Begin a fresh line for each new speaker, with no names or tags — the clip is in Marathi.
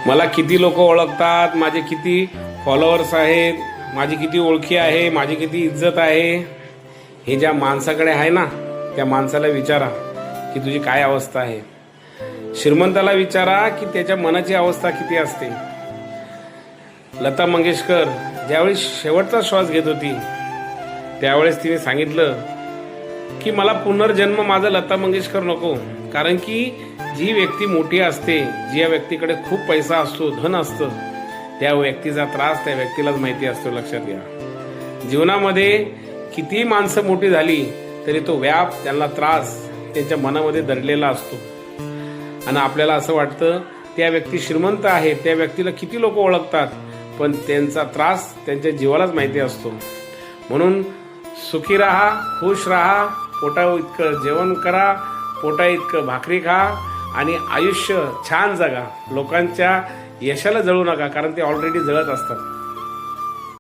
मला किती लोक ओळखतात, माझे किती फॉलोअर्स आहेत, माझी किती ओळखी आहे, माझी किती इज्जत आहे, हे ज्या माणसाकडे आहे ना, त्या माणसाला विचारा की तुझी काय अवस्था आहे. श्रीमंताला विचारा की त्याच्या मनाची अवस्था किती असते. लता मंगेशकर ज्यावेळी शेवटचा श्वास घेत होती त्यावेळेस तिने सांगितलं की मला पुनर्जन्म माझा लता मंगेशकर नको. कारण की जी व्यक्ती मोठी असते, ज्या व्यक्तीकडे खूप पैसा असतो, धन असतं, त्या व्यक्तीचा त्रास त्या व्यक्तीलाच माहिती असतो. लक्षात घ्या, जीवनामध्ये किती माणसं मोठी झाली तरी तो व्याप, त्यांना त्रास त्यांच्या मनामध्ये दडलेला असतो. आणि आपल्याला असं वाटतं त्या व्यक्ती श्रीमंत आहे, त्या व्यक्तीला किती लोक ओळखतात, पण त्यांचा त्रास त्यांच्या जीवालाच माहिती असतो. म्हणून सुखी राहा, खुश राहा, पोटा इतकं जेवण करा, पोटा इतकं भाकरी खा आणि आयुष्य छान जगा. लोकांच्या यशाला जळू नका, कारण ते ऑलरेडी जळत असतात.